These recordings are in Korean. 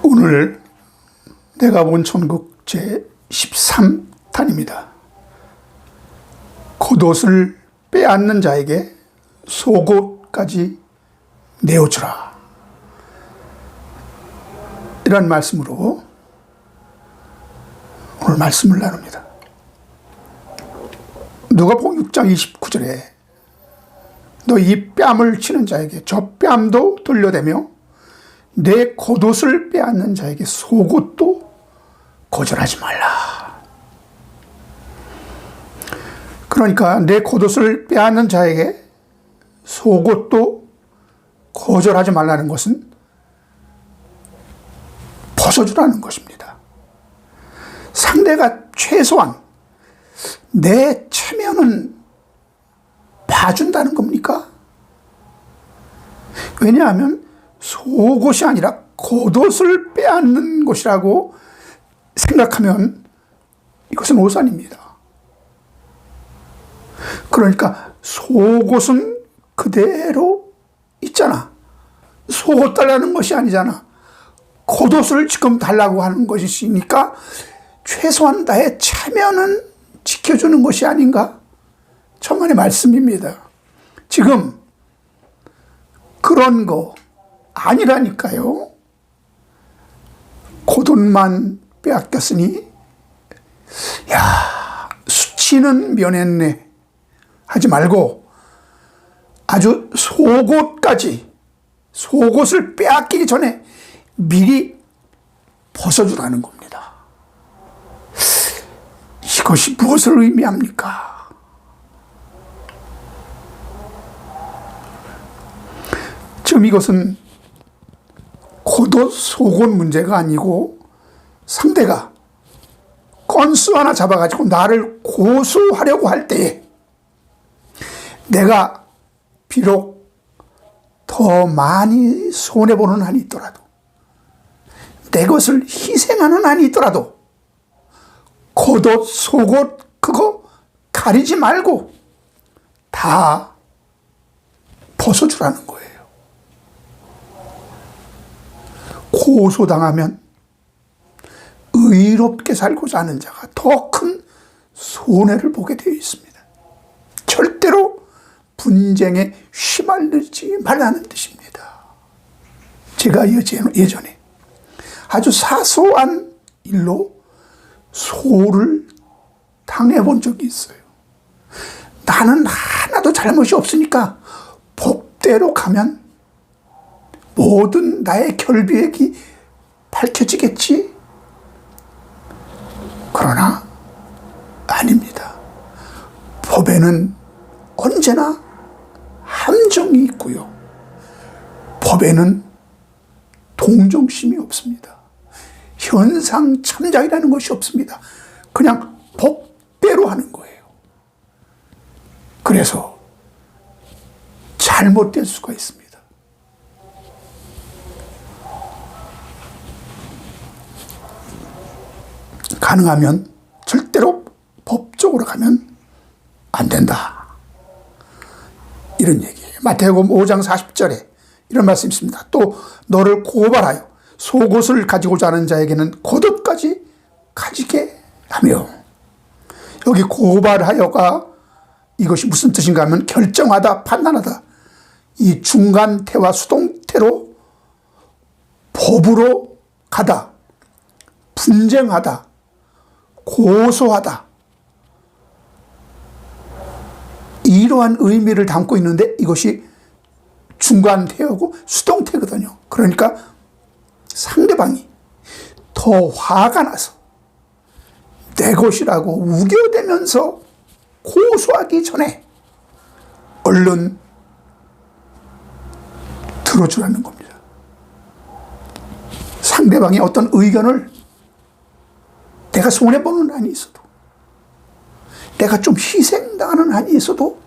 오늘 내가 본 천국 제13탄입니다. 겉옷을 빼앗는 자에게 속옷까지 내어주라. 이런 말씀으로 오늘 말씀을 나눕니다. 누가복음 6장 29절에 너 이 뺨을 치는 자에게 저 뺨도 돌려대며 내 겉옷을 빼앗는 자에게 속옷도 거절하지 말라. 그러니까 내 겉옷을 빼앗는 자에게 속옷도 거절하지 말라는 것은 벗어주라는 것입니다. 상대가 최소한 내 체면은 봐준다는 겁니까? 왜냐하면 속옷이 아니라 겉옷을 빼앗는 것이라고 생각하면 이것은 오산입니다. 그러니까 속옷은 그대로 있잖아. 속옷 달라는 것이 아니잖아. 겉옷을 지금 달라고 하는 것이니까 최소한 나의 체면은 지켜주는 것이 아닌가? 천만의 말씀입니다. 지금 그런 거 아니라니까요. 겉옷만 빼앗겼으니 야, 수치는 면했네 하지 말고 아주 속옷을 빼앗기기 전에 미리 벗어주라는 겁니다. 이것이 무엇을 의미합니까? 지금 이것은 겉옷, 속옷 문제가 아니고 상대가 건수 하나 잡아가지고 나를 고소하려고 할 때에 내가 비록 더 많이 손해보는 한이 있더라도 내 것을 희생하는 한이 있더라도 겉옷, 속옷 그거 가리지 말고 다 벗어주라는 거예요. 고소당하면 의롭게 살고자 하는 자가 더 큰 손해를 보게 되어 있습니다. 절대로 분쟁에 휘말리지 말라는 뜻입니다. 제가 예전에 아주 사소한 일로 소를 당해본 적이 있어요. 나는 하나도 잘못이 없으니까 법대로 가면 모든 나의 결비액이 밝혀지겠지? 그러나 아닙니다. 법에는 언제나 함정이 있고요. 법에는 동정심이 없습니다. 현상참작이라는 것이 없습니다. 그냥 법대로 하는 거예요. 그래서 잘못될 수가 있습니다. 가능하면 절대로 법적으로 가면 안 된다. 이런 얘기예요. 마태복음 5장 40절에 이런 말씀이 있습니다. 또 너를 고발하여 속옷을 가지고자 하는 자에게는 겉옷까지 가지게 하며. 여기 고발하여가 이것이 무슨 뜻인가 하면 결정하다, 판단하다. 이 중간태와 수동태로 법으로 가다, 분쟁하다, 고소하다. 이러한 의미를 담고 있는데 이것이 중간태하고 수동태거든요. 그러니까 상대방이 더 화가 나서 내 것이라고 우겨대면서 고소하기 전에 얼른 들어주라는 겁니다. 상대방의 어떤 의견을 내가 손해보는 한이 있어도, 내가 좀 희생당하는 한이 있어도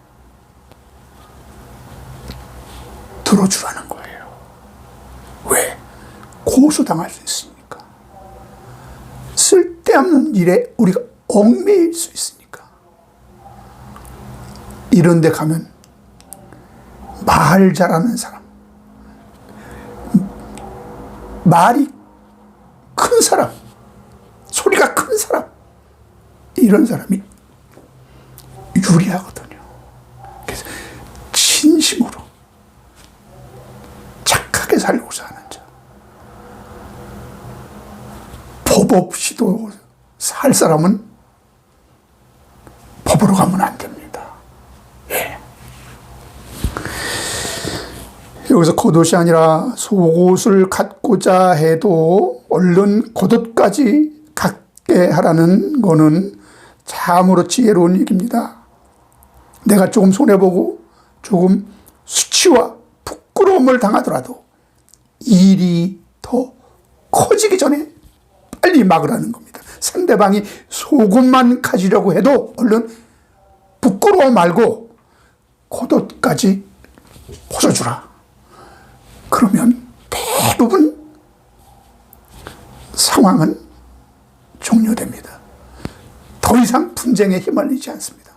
들어주라는 거예요. 왜? 고소당할 수 있으니까. 쓸데없는 일에 우리가 얽매일 수 있으니까. 이런 데 가면 말 잘하는 사람, 말이 사람, 소리가 큰 사람, 이런 사람이 유리하거든요. 그래서 진심으로 착하게 살고자 하는 자, 법 없이도 살 사람은 법으로 가면 안 됩니다. 예. 여기서 겉옷이 아니라 속옷을 갖고자 해도 얼른 겉옷까지 갖게 하라는 거는 참으로 지혜로운 일입니다. 내가 조금 손해보고 조금 수치와 부끄러움을 당하더라도 일이 더 커지기 전에 빨리 막으라는 겁니다. 상대방이 속옷만 가지려고 해도 얼른 부끄러워 말고 겉옷까지 벗어주라. 그러면 대부분 상황은 종료됩니다. 더 이상 분쟁에 휘말리지 않습니다.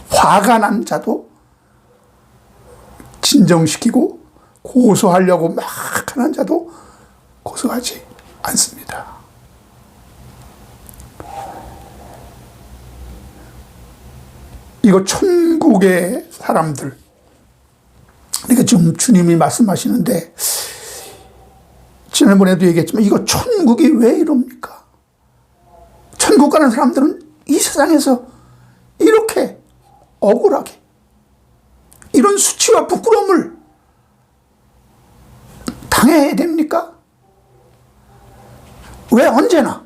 화가 난 자도 진정시키고 고소하려고 막 하는 자도 고소하지 않습니다. 이거 천국의 사람들, 그러니까 지금 주님이 말씀하시는데, 지난번에도 얘기했지만 이거 천국이 왜 이럽니까? 천국 가는 사람들은 이 세상에서 이렇게 억울하게 이런 수치와 부끄러움을 당해야 됩니까? 왜 언제나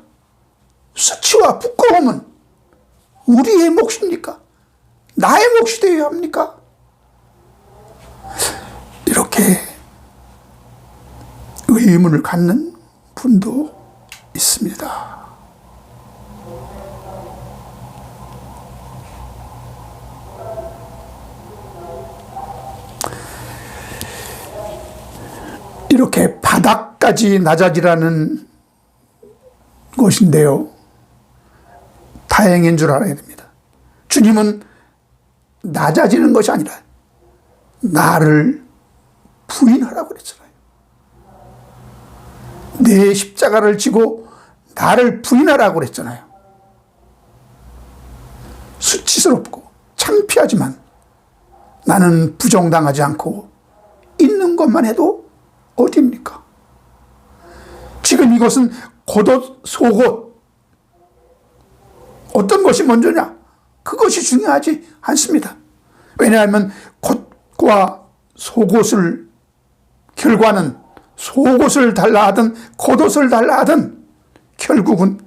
수치와 부끄러움은 우리의 몫입니까? 나의 몫이 되어야 합니까? 이렇게 의문을 갖는 분도 있습니다. 이렇게 바닥까지 낮아지라는 것인데요, 다행인 줄 알아야 됩니다. 주님은 낮아지는 것이 아니라 나를 부인하라고 그랬잖아요. 내 십자가를 지고 나를 부인하라고 그랬잖아요. 수치스럽고 창피하지만 나는 부정당하지 않고 있는 것만 해도 어디입니까? 지금 이것은 겉옷, 속옷, 어떤 것이 먼저냐? 그것이 중요하지 않습니다. 왜냐하면 겉과 속옷을, 결과는 속옷을 달라 하든 겉옷을 달라 하든 결국은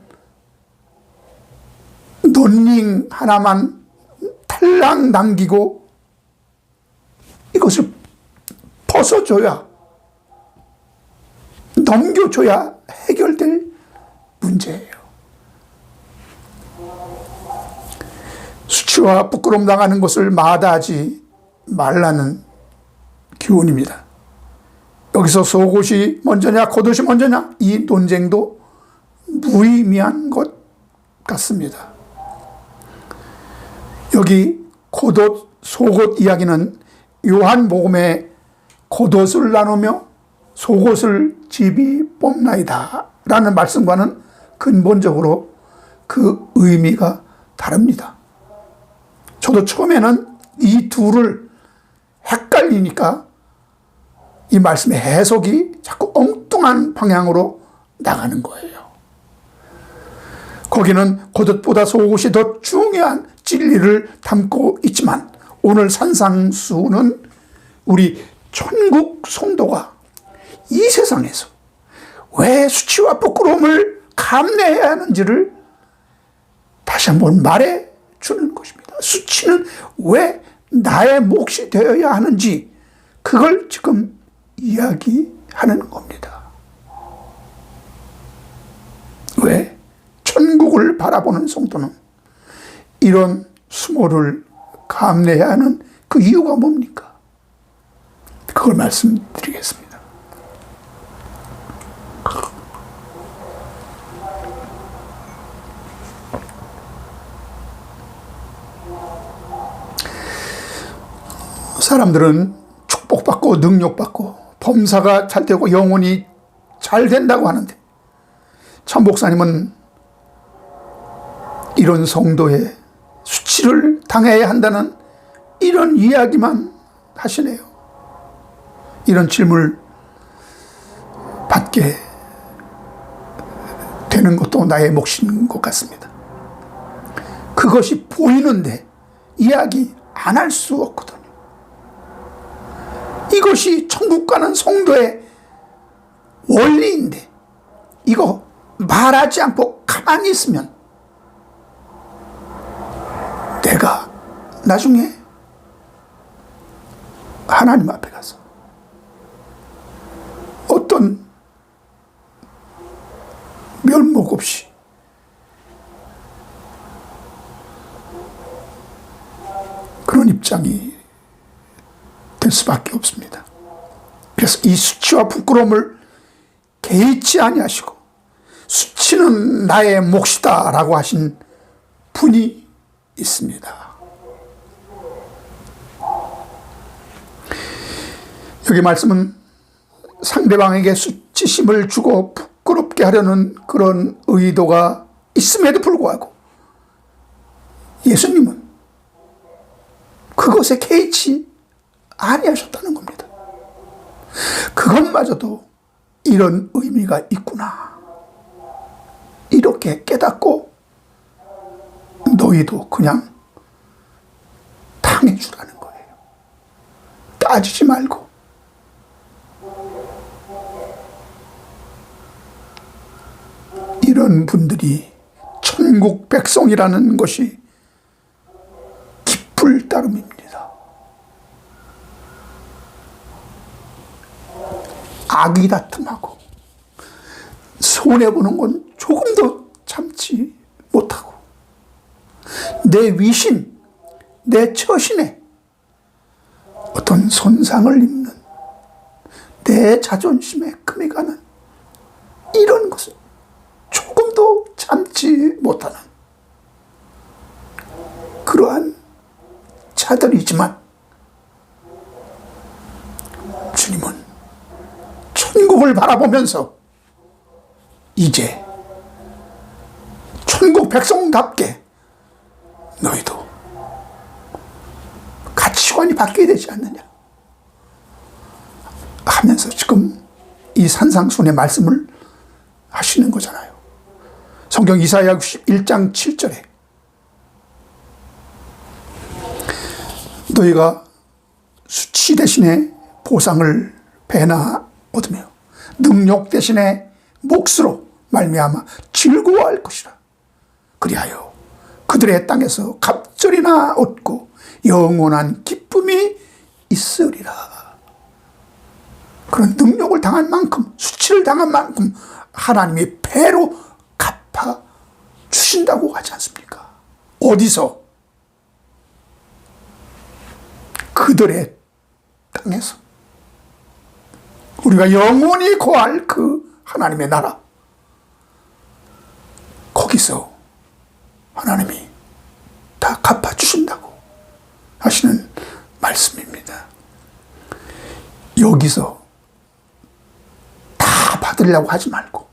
논링 하나만 탈락 남기고 이것을 벗어줘야, 넘겨줘야 해결될 문제예요. 수치와 부끄러움 당하는 것을 마다하지 말라는 교훈입니다. 여기서 속옷이 먼저냐 겉옷이 먼저냐, 이 논쟁도 무의미한 것 같습니다. 여기 겉옷, 속옷 이야기는 요한복음에 겉옷을 나누며 속옷을 집이 뽑나이다 라는 말씀과는 근본적으로 그 의미가 다릅니다. 저도 처음에는 이 둘을 헷갈리니까 이 말씀의 해석이 자꾸 엉뚱한 방향으로 나가는 거예요. 거기는 겉옷보다 속옷이 더 중요한 진리를 담고 있지만, 오늘 산상수는 우리 천국 성도가 이 세상에서 왜 수치와 부끄러움을 감내해야 하는지를 다시 한번 말해 주는 것입니다. 수치는 왜 나의 몫이 되어야 하는지, 그걸 지금 이야기하는 겁니다. 왜? 천국을 바라보는 성도는 이런 수모를 감내해야 하는 그 이유가 뭡니까? 그걸 말씀드리겠습니다. 사람들은 축복받고 능력받고 범사가 잘 되고 영혼이 잘 된다고 하는데, 참 목사님은 이런 성도의 수치를 당해야 한다는 이런 이야기만 하시네요. 이런 질문을 받게 되는 것도 나의 몫인 것 같습니다. 그것이 보이는데 이야기 안 할 수 없거든요. 이것이 천국 가는 성도의 원리인데 이거 말하지 않고 가만히 있으면 내가 나중에 하나님 앞에 가서 어떤 면목 없이 그런 입장이 될 수밖에 없습니다. 그래서 이 수치와 부끄러움을 개의치 아니하시고 수치는 나의 몫이다 라고 하신 분이 있습니다. 여기 말씀은 상대방에게 수치심을 주고 부끄럽게 하려는 그런 의도가 있음에도 불구하고 예수님은 그것에 개의치 아니하셨다는 겁니다. 그것마저도 이런 의미가 있구나. 이렇게 깨닫고 너희도 그냥 당해주라는 거예요. 따지지 말고. 이런 분들이 천국 백성이라는 것이 기쁠 따름입니다. 악의 다툼하고 손해보는 건 조금도 참지 못하고 내 위신, 내 처신에 어떤 손상을 입는 내 자존심에 금이 가는 이런 것을 조금도 참지 못하는 그러한 자들이지만 주님은 천국을 바라보면서 이제 천국 백성답게 너희도 가치관이 바뀌어야 되지 않느냐 하면서 지금 이 산상순의 말씀을 하시는 거잖아요. 성경 이사야 61장 7절에 너희가 수치 대신에 보상을 배나 얻으며 능력 대신에 몫으로 말미암아 즐거워할 것이라. 그리하여 그들의 땅에서 갑절이나 얻고 영원한 기쁨이 있으리라. 그런 능력을 당한 만큼, 수치를 당한 만큼 하나님이 배로 갚아 주신다고 하지 않습니까? 어디서? 그들의 땅에서. 우리가 영원히 거할 그 하나님의 나라, 거기서 하나님이 다 갚아주신다고 하시는 말씀입니다. 여기서 다 받으려고 하지 말고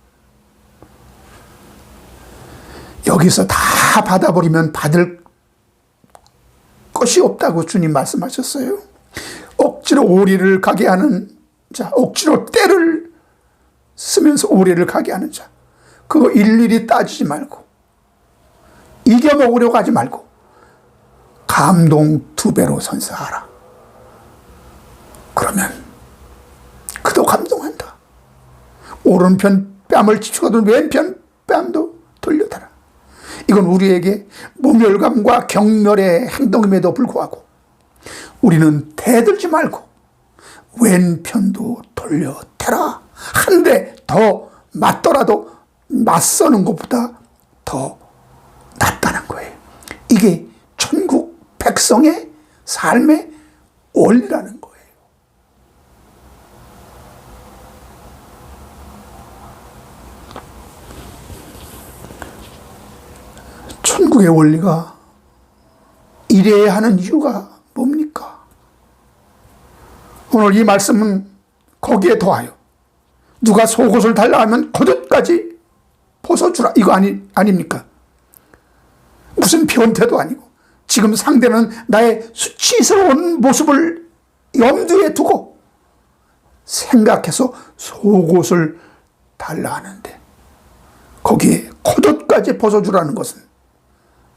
여기서 다 받아버리면 받을 것이 없다고 주님 말씀하셨어요. 억지로 오리를 가게 하는 자, 억지로 때를 쓰면서 오리를 가게 하는 자, 그거 일일이 따지지 말고 이겨먹으려고 하지 말고 감동 2배로 선사하라. 그러면 그도 감동한다. 오른편 뺨을 치고도 왼편 뺨도 돌려달라. 이건 우리에게 모멸감과 경멸의 행동임에도 불구하고 우리는 대들지 말고 왼편도 돌려대라. 한 대 더 맞더라도 맞서는 것보다 더 낫다는 거예요. 이게 천국 백성의 삶의 원리라는 거예요. 천국의 원리가 이래야 하는 이유가 뭡니까? 오늘 이 말씀은 거기에 더하여 누가 속옷을 달라 하면 겉옷까지 벗어주라. 이거 아닙니까? 무슨 변태도 아니고 지금 상대는 나의 수치스러운 모습을 염두에 두고 생각해서 속옷을 달라 하는데 거기에 겉옷까지 벗어주라는 것은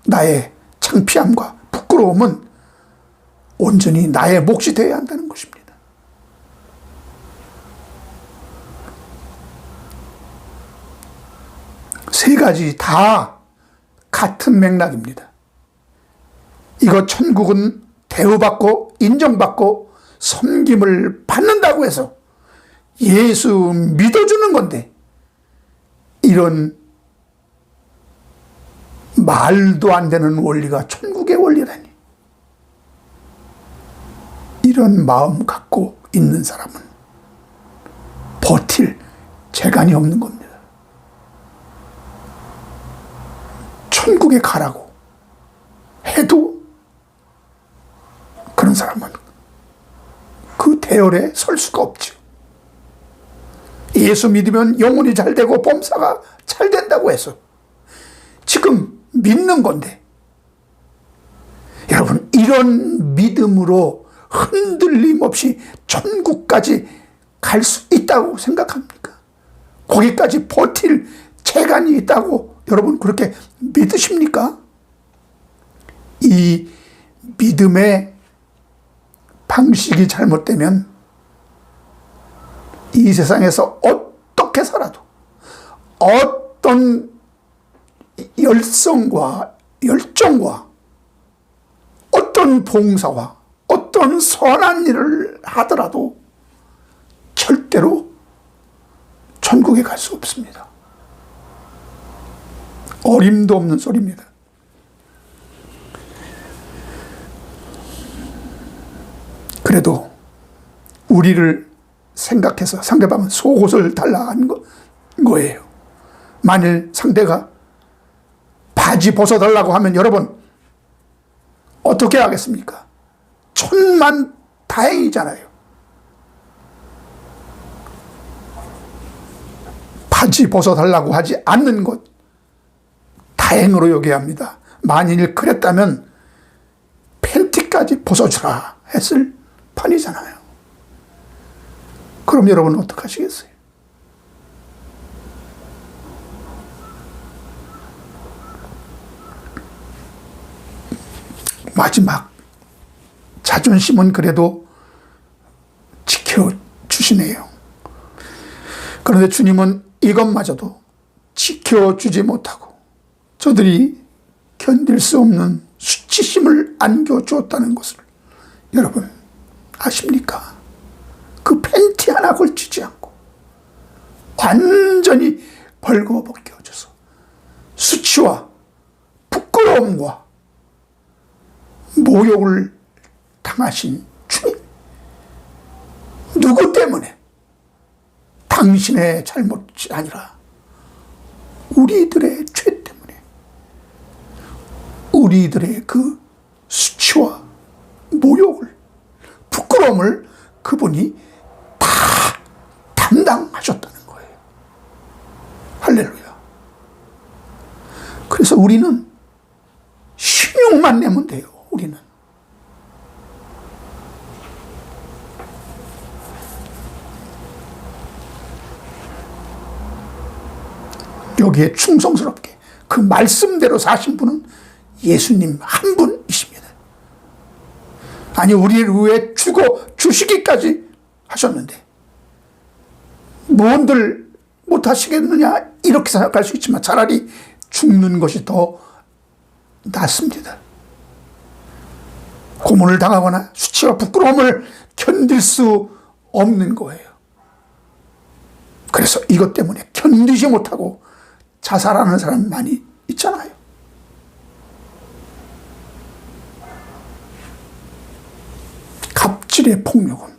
나의 창피함과 부끄러움은 온전히 나의 몫이 되어야 한다는 것입니다. 세 가지 다 같은 맥락입니다. 이거 천국은 대우받고 인정받고 섬김을 받는다고 해서 예수 믿어주는 건데 이런 말도 안 되는 원리가 천국의 원리라니. 이런 마음 갖고 있는 사람은 버틸 재간이 없는 겁니다. 천국에 가라고 해도 그런 사람은 그 대열에 설 수가 없죠. 예수 믿으면 영혼이 잘 되고 범사가 잘 된다고 해서 지금 믿는 건데 여러분 이런 믿음으로 흔들림 없이 천국까지 갈 수 있다고 생각합니까? 거기까지 버틸 재간이 있다고 여러분 그렇게 믿으십니까? 이 믿음의 방식이 잘못되면 이 세상에서 어떻게 살아도 어떤 열성과 열정과 어떤 봉사와 어떤 선한 일을 하더라도 절대로 천국에 갈 수 없습니다. 어림도 없는 소리입니다. 그래도 우리를 생각해서 상대방은 속옷을 달라 한 거예요. 만일 상대가 바지 벗어달라고 하면 여러분 어떻게 하겠습니까? 천만 다행이잖아요. 바지 벗어달라고 하지 않는 것 다행으로 여겨야 합니다. 만일 그랬다면 팬티까지 벗어주라 했을 판이잖아요. 그럼 여러분 어떡하시겠어요? 마지막 자존심은 그래도 지켜주시네요. 그런데 주님은 이것마저도 지켜주지 못하고 저들이 견딜 수 없는 수치심을 안겨주었다는 것을 여러분 아십니까? 그 팬티 하나 걸치지 않고 완전히 벌거벗겨져서 수치와 부끄러움과 모욕을 당하신 주님, 누구 때문에? 당신의 잘못이 아니라 우리들의 죄 때문에 우리들의 그 수치와 모욕을 부끄러움을 그분이 다 담당하셨다는 거예요. 할렐루야. 그래서 우리는 신용만 내면 돼요. 우리는 여기에 충성스럽게 그 말씀대로 사신 분은 예수님 한 분이십니다. 아니 우리를 위해 죽어 주시기까지 하셨는데 뭔들 못하시겠느냐 이렇게 생각할 수 있지만 차라리 죽는 것이 더 낫습니다. 고문을 당하거나 수치와 부끄러움을 견딜 수 없는 거예요. 그래서 이것 때문에 견디지 못하고 자살하는 사람 많이 있잖아요. 갑질의 폭력은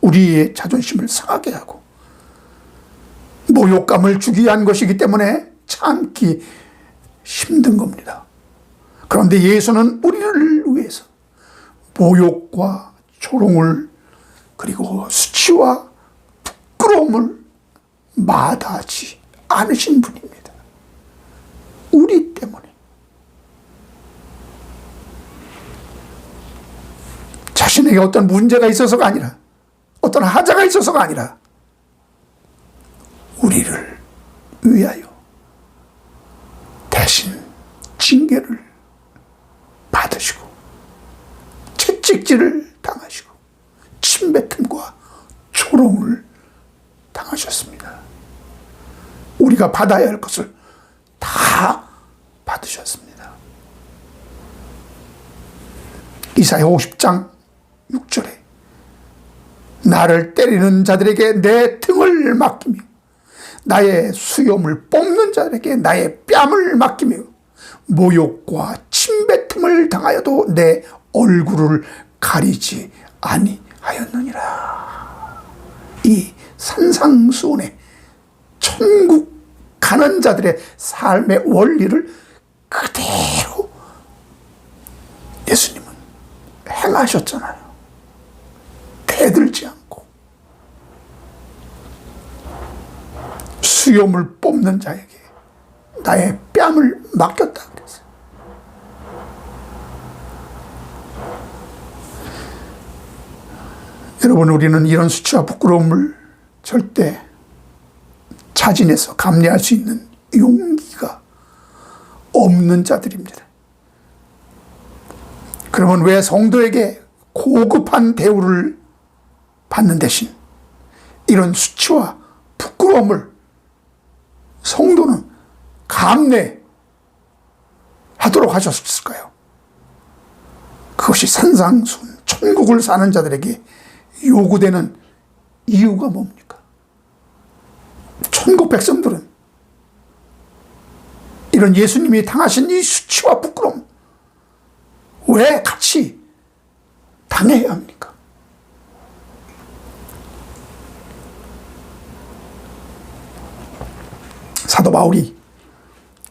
우리의 자존심을 상하게 하고 모욕감을 주기 위한 것이기 때문에 참기 힘든 겁니다. 그런데 예수는 우리를 위해서 모욕과 조롱을 그리고 수치와 부끄러움을 마다하지 않으신 분입니다. 우리 때문에. 자신에게 어떤 문제가 있어서가 아니라, 어떤 하자가 있어서가 아니라, 우리를 위하여 대신 징계를 받으시고 채찍질을 당하시고 침뱉음과 조롱을 당하셨습니다. 우리가 받아야 할 것을 다 받으셨습니다. 이사야 50장 6절에 나를 때리는 자들에게 내 등을 맡기며 나의 수염을 뽑는 자들에게 나의 뺨을 맡기며 모욕과 침뱉음을 당하여도 내 얼굴을 가리지 아니하였느니라. 이 산상수훈의 천국 가는 자들의 삶의 원리를 그대로 예수님은 행하셨잖아요. 대들지 않고 수염을 뽑는 자에게 나의 뺨을 맡겼다 그랬어요. 여러분, 우리는 이런 수치와 부끄러움을 절대 자진해서 감내할 수 있는 용기가 없는 자들입니다. 그러면 왜 성도에게 고급한 대우를 받는 대신 이런 수치와 부끄러움을 성도는 감내하도록 하셨을까요? 그것이 산상수훈, 천국을 사는 자들에게 요구되는 이유가 뭡니까? 천국 백성들은 이런 예수님이 당하신 이 수치와 부끄러움 왜 같이 당해야 합니까? 사도 바울이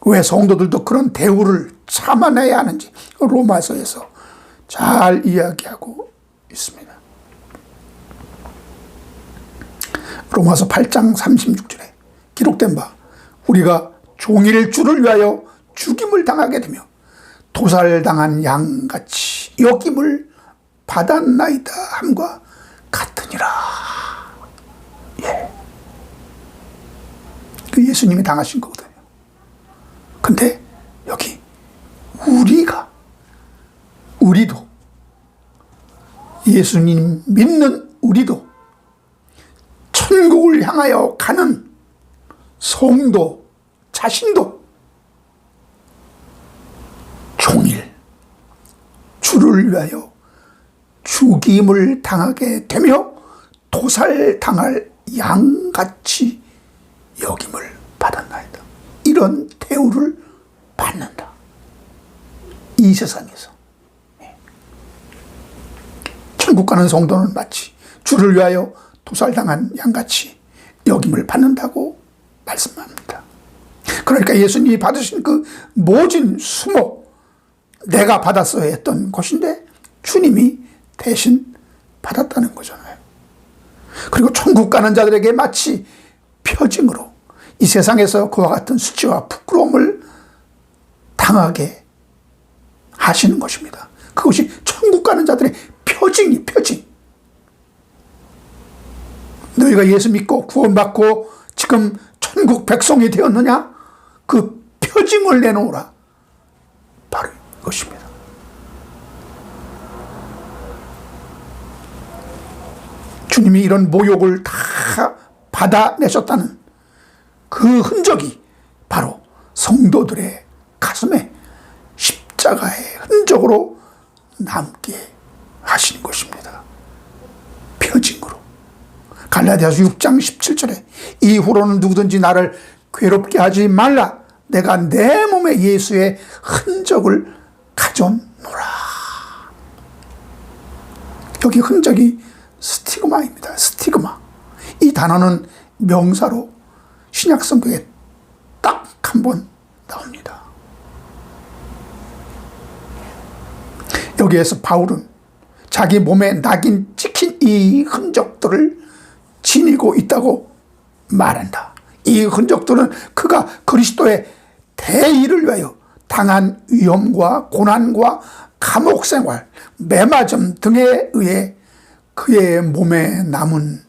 왜 성도들도 그런 대우를 참아내야 하는지 로마서에서 잘 이야기하고 있습니다. 로마서 8장 36절에 기록된 바 우리가 종일 주를 위하여 죽임을 당하게 되며 도살당한 양같이 여김을 받았나이다 함과 같으니라. 예. 그 예수님이 당하신 거거든요. 근데 여기 우리도 예수님 믿는 우리도 천국을 향하여 가는 성도 자신도 종일 주를 위하여 죽임을 당하게 되며 도살당할 양같이 여김을 받았나이다. 이런 대우를 받는다. 이 세상에서. 천국 가는 성도는 마치 주를 위하여 도살당한 양같이 여김을 받는다고 말씀합니다. 그러니까 예수님이 받으신 그 모진 수모, 내가 받았어야 했던 것인데 주님이 대신 받았다는 거잖아요. 그리고 천국 가는 자들에게 마치 표징으로 이 세상에서 그와 같은 수치와 부끄러움을 당하게 하시는 것입니다. 그것이 천국 가는 자들의 표징이 표징. 너희가 예수 믿고 구원받고 지금 천국 백성이 되었느냐? 그 표징을 내놓으라. 바로 이것입니다. 주님이 이런 모욕을 다 받아내셨다는 그 흔적이 바로 성도들의 가슴에 십자가의 흔적으로 남게 하시는 것입니다. 표징으로. 갈라디아서 6장 17절에 이후로는 누구든지 나를 괴롭게 하지 말라. 내가 내 몸에 예수의 흔적을 가져노라. 여기 흔적이 스티그마입니다. 스티그마. 이 단어는 명사로 신약성경에 딱 한 번 나옵니다. 여기에서 바울은 자기 몸에 낙인 찍힌 이 흔적들을 지니고 있다고 말한다. 이 흔적들은 그가 그리스도의 대의를 위하여 당한 위험과 고난과 감옥 생활, 매맞음 등에 의해 그의 몸에 남은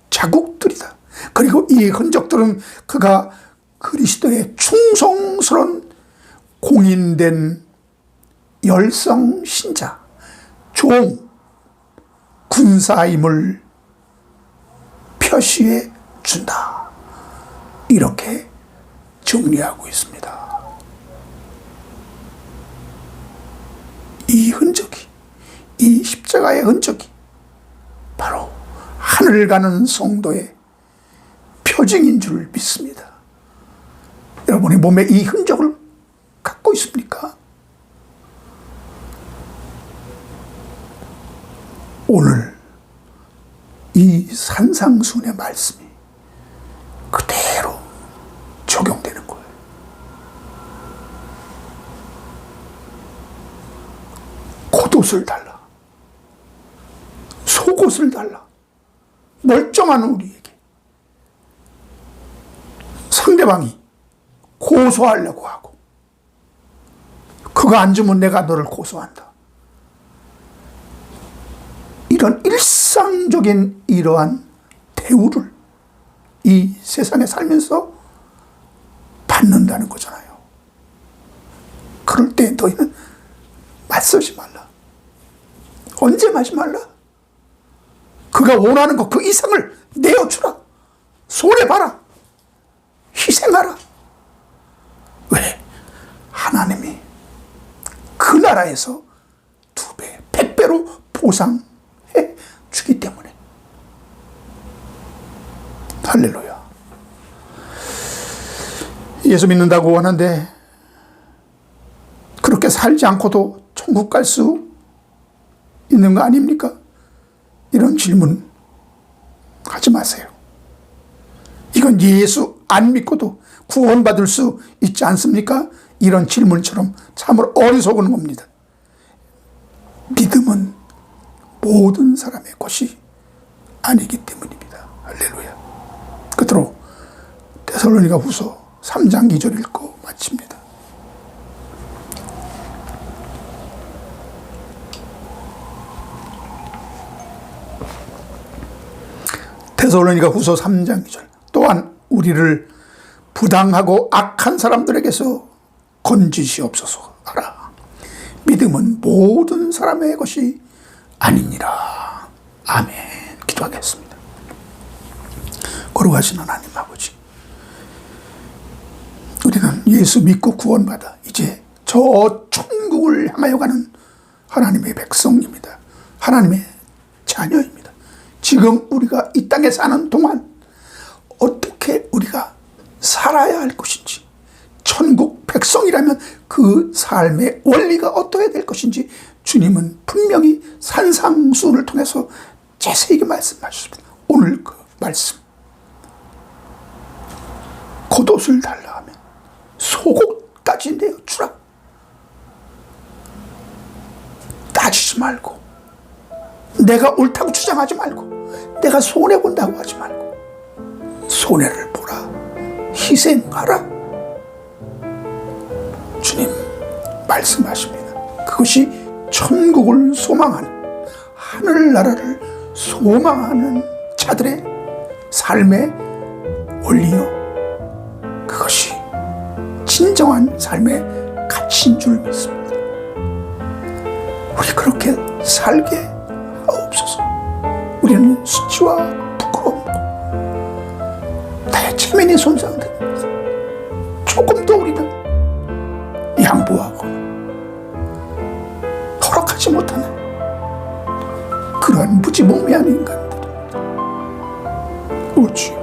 자국들이다. 그리고 이 흔적들은 그가 그리스도의 충성스러운 공인된 열성 신자, 종, 군사임을 표시해 준다. 이렇게 정리하고 있습니다. 이 흔적이, 이 십자가의 흔적이 바로 하늘 가는 성도의 표징인 줄 믿습니다. 여러분의 몸에 이 흔적을 갖고 있습니까? 오늘 이 산상수훈의 말씀이 그대로 적용되는 거예요. 겉옷을 달라, 속옷을 달라, 멀쩡한 우리에게 상대방이 고소하려고 하고, 그가 안 주면 내가 너를 고소한다. 이런 일상적인 이러한 대우를 이 세상에 살면서 받는다는 거잖아요. 그럴 때 너희는 맞서지 말라. 언제 맞지 말라? 그가 원하는 것 그 이상을 내어주라. 손해봐라. 희생하라. 왜? 하나님이 그 나라에서 2배, 100배로 보상해 주기 때문에. 할렐루야. 예수 믿는다고 하는데 그렇게 살지 않고도 천국 갈 수 있는 거 아닙니까? 이런 질문 하지 마세요. 이건 예수 안 믿고도 구원받을 수 있지 않습니까? 이런 질문처럼 참으로 어리석은 겁니다. 믿음은 모든 사람의 것이 아니기 때문입니다. 할렐루야. 끝으로 데살로니가 후서 3장 2절 읽고 마칩니다. 데살로니가 후서 3장 2절. 또한 우리를 부당하고 악한 사람들에게서 건지시옵소서 하라. 믿음은 모든 사람의 것이 아니니라. 아멘. 기도하겠습니다. 거룩하신 하나님 아버지, 우리는 예수 믿고 구원받아 이제 저 천국을 향하여 가는 하나님의 백성입니다. 하나님의 자녀입니다. 지금 우리가 이 땅에 사는 동안 어떻게 우리가 살아야 할 것인지, 천국 백성이라면 그 삶의 원리가 어떠해야 될 것인지 주님은 분명히 산상수훈을 통해서 자세히 말씀하셨습니다. 오늘 그 말씀, 겉옷을 달라 하면 속옷까지 내어주라. 따지지 말고, 내가 옳다고 주장하지 말고, 내가 손해본다고 하지 말고, 손해를 보라. 희생하라. 주님 말씀하십니다. 그것이 천국을 소망하는, 하늘나라를 소망하는 자들의 삶의 원리요, 그것이 진정한 삶의 가치인 줄 믿습니다. 우리 그렇게 살게 하옵소서. 우리는 수치와 부끄러움과 나의 체면이 손상됩니다. 조금 더 우리는 양보하고 허락하지 못하는 그러한 무지몽매한 인간들입니다. 오 주여,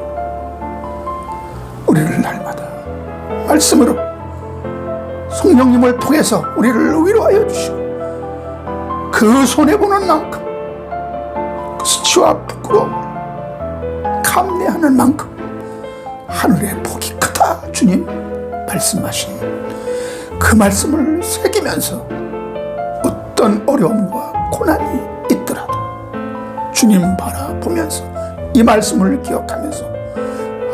우리를 날마다 말씀으로 성령님을 통해서 우리를 위로하여 주시고, 그 손해보는 만큼, 그 수치와 부끄러움을 감내하는 만큼 하늘의 복이 크다 주님 말씀하신 그 말씀을 새기면서 어떤 어려움과 고난이 있더라도 주님 바라보면서 이 말씀을 기억하면서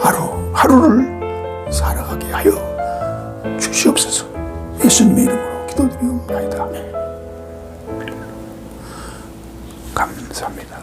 하루하루를 살아가게 하여 주시옵소서. 예수님의 이름으로 기도드리옵나이다. 감사합니다.